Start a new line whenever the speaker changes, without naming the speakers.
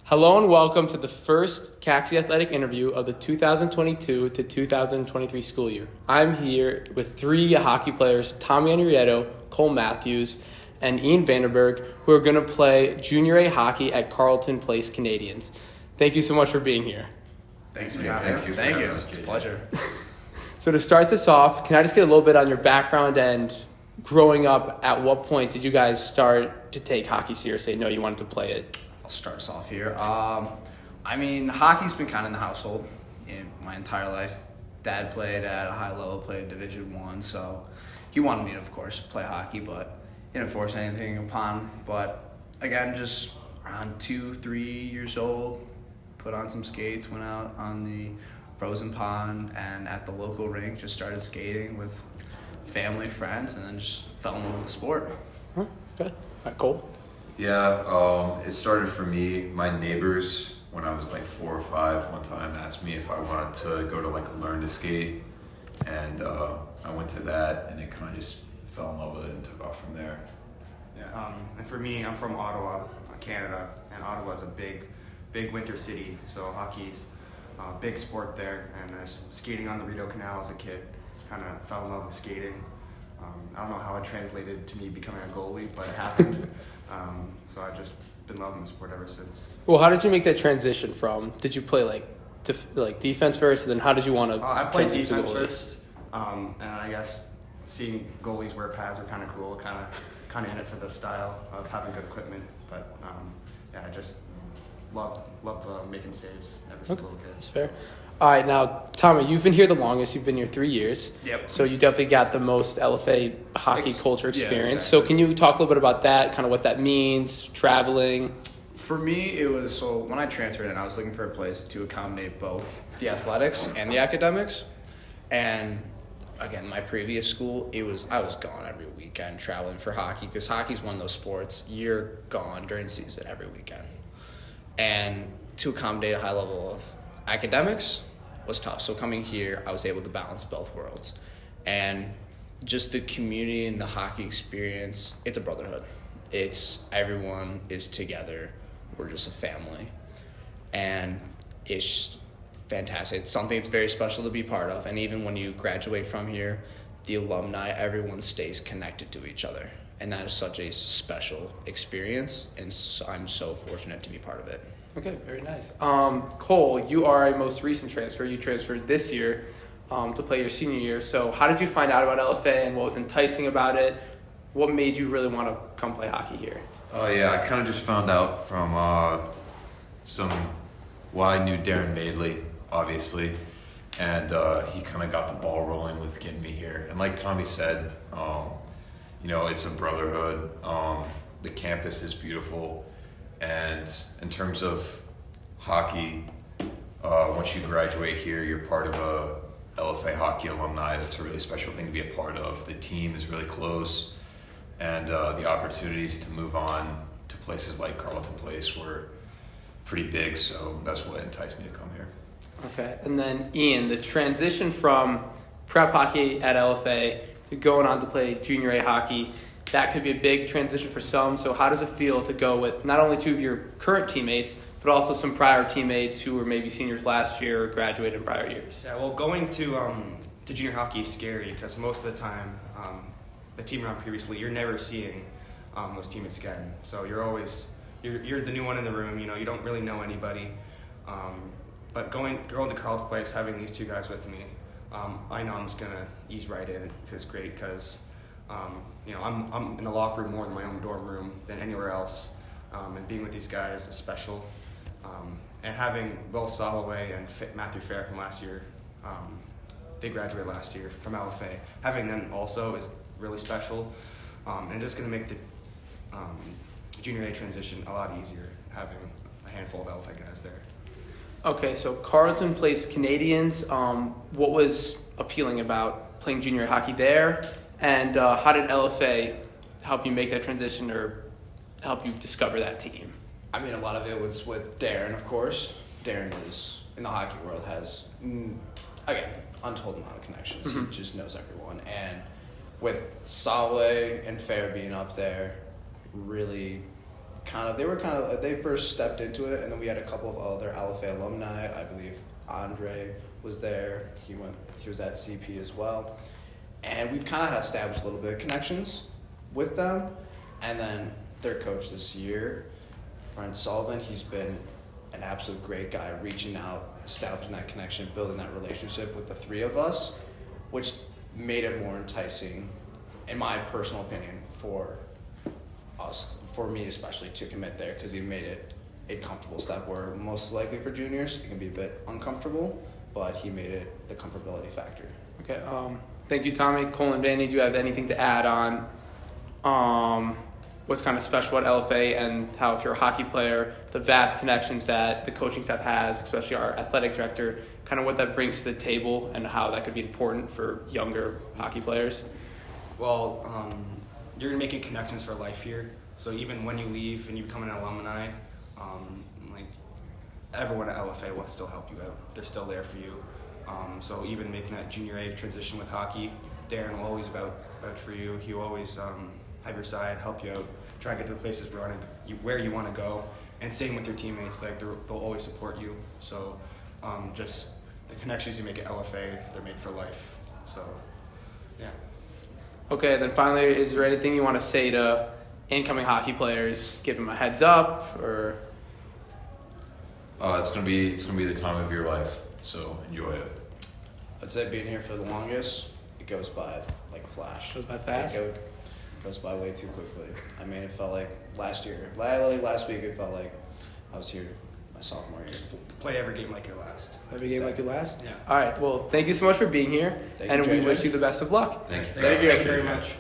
Hello and welcome to the first Caxy Athletic interview of the 2022 to 2023 school year. I'm here with three hockey players, Tommy Enrietto, Cole Mathews, and Ian Vandenberg, who are going to play Junior A hockey at Carleton Place Canadians. Thank you so much for being here.
Thanks.
Thank you. It's a pleasure.
So to start this off, can I just get a little bit on your background and growing up, at what point did you guys start to take hockey seriously? No, you wanted to play it.
I'll start us off here. Hockey's been kind of in the household in my entire life. Dad played at a high level, played Division I, so he wanted me to, of course, play hockey, but he didn't force anything upon. But again, just around 2-3 years old, put on some skates, went out on the frozen pond, and at the local rink just started skating with family, friends, and then just fell in love with the sport.
Huh? Good. Cole?
Yeah, it started for me. My neighbors, when I was like 4 or 5, one time asked me if I wanted to go to like a learn to skate, and I went to that, and it kind of just fell in love with it and took off from there.
Yeah, and for me, I'm from Ottawa, Canada, and Ottawa's a big winter city, so hockey's a big sport there, and I was skating on the Enrietto Canal as a kid, kind of fell in love with skating. I don't know how it translated to me becoming a goalie, but it happened. So I've just been loving the sport ever since.
Well, how did you make that transition from, did you play defense first, and then how did you want to
I played
transition
defense
to goalie?
first, and I guess seeing goalies wear pads were kind of cool, kind of in it for the style of having good equipment. But I just love making saves ever since a little kid.
That's fair. All right, now, Tommy, you've been here the longest. You've been here 3 years.
Yep.
So you definitely got the most LFA hockey culture experience.
Yeah, exactly.
So can you talk a little bit about that, kind of what that means, traveling?
For me, it was, so when I transferred in, I was looking for a place to accommodate both the athletics and the academics. And again, my previous school, I was gone every weekend traveling for hockey, because hockey's one of those sports, you're gone during season every weekend. And to accommodate a high level of academics was tough. So coming here, I was able to balance both worlds. And just the community and the hockey experience, it's a brotherhood. Everyone is together. We're just a family. And it's fantastic. It's something that's very special to be part of. And even when you graduate from here, the alumni, everyone stays connected to each other. And that is such a special experience. And I'm so fortunate to be part of it.
Okay, very nice. Cole, you are a most recent transfer. You transferred this year to play your senior year. So how did you find out about LFA, and what was enticing about it? What made you really want to come play hockey here?
I kind of just found out from I knew Darren Madeley, obviously, and he kind of got the ball rolling with getting me here. And like Tommy said, it's a brotherhood. The campus is beautiful. And in terms of hockey, once you graduate here, you're part of a LFA hockey alumni. That's a really special thing to be a part of. The team is really close, and the opportunities to move on to places like Carleton Place were pretty big, so that's what enticed me to come here.
Okay, and then Ian, the transition from prep hockey at LFA to going on to play junior A hockey, that could be a big transition for some. So how does it feel to go with not only two of your current teammates, but also some prior teammates who were maybe seniors last year or graduated in prior years?
Yeah, well, going to junior hockey is scary because most of the time, the team you're on previously, you're never seeing those teammates again. So you're the new one in the room. You don't really know anybody. But going to Carleton Place, having these two guys with me, I know I'm just gonna ease right in. It's great because I'm in the locker room more than my own dorm room than anywhere else, and being with these guys is special. And having Will Soloway and Matthew Fair from last year, they graduated last year from LFA. Having them also is really special, and just going to make the junior A transition a lot easier, having a handful of LFA guys there.
Okay, so Carleton Place Canadians, what was appealing about playing junior hockey there? And how did LFA help you make that transition or help you discover that team?
I mean, a lot of it was with Darren, of course. Darren is, in the hockey world, has, again, untold amount of connections.
Mm-hmm.
He just knows everyone. And with Solway and Fair being up there, really they first stepped into it, and then we had a couple of other LFA alumni. I believe Andre was there. He was at CP as well, and we've kind of established a little bit of connections with them. And then their coach this year, Brent Sullivan, he's been an absolute great guy, reaching out, establishing that connection, building that relationship with the three of us, which made it more enticing, in my personal opinion, for us, for me especially, to commit there, because he made it a comfortable step where most likely for juniors it can be a bit uncomfortable, but he made it the comfortability factor.
Okay. Thank you, Tommy. Cole and Vandy, do you have anything to add on what's kind of special about LFA and how, if you're a hockey player, the vast connections that the coaching staff has, especially our athletic director, kind of what that brings to the table and how that could be important for younger hockey players?
Well, you're making connections for life here. So even when you leave and you become an alumni, like everyone at LFA will still help you out. They're still there for you. So even making that junior A transition with hockey, Darren will always vouch for you. He will always have your side, help you out, try and get to the places where you want to go. And same with your teammates, like they'll always support you. So just the connections you make at LFA, they're made for life. So yeah.
Okay, then finally, is there anything you want to say to incoming hockey players? Give them a heads up, or?
It's gonna be the time of your life, so enjoy it.
I'd say being here for the longest, it goes by like a flash.
Goes by fast?
It goes by way too quickly. I mean, it felt like last week, it felt like I was here my sophomore year.
Just play every game like your last.
Every game like your last?
Yeah.
All right, well, thank you so much for being here,
Thank
and
you,
we
JJ.
wish you the best of luck.
Thank you.
Thank you
Very much.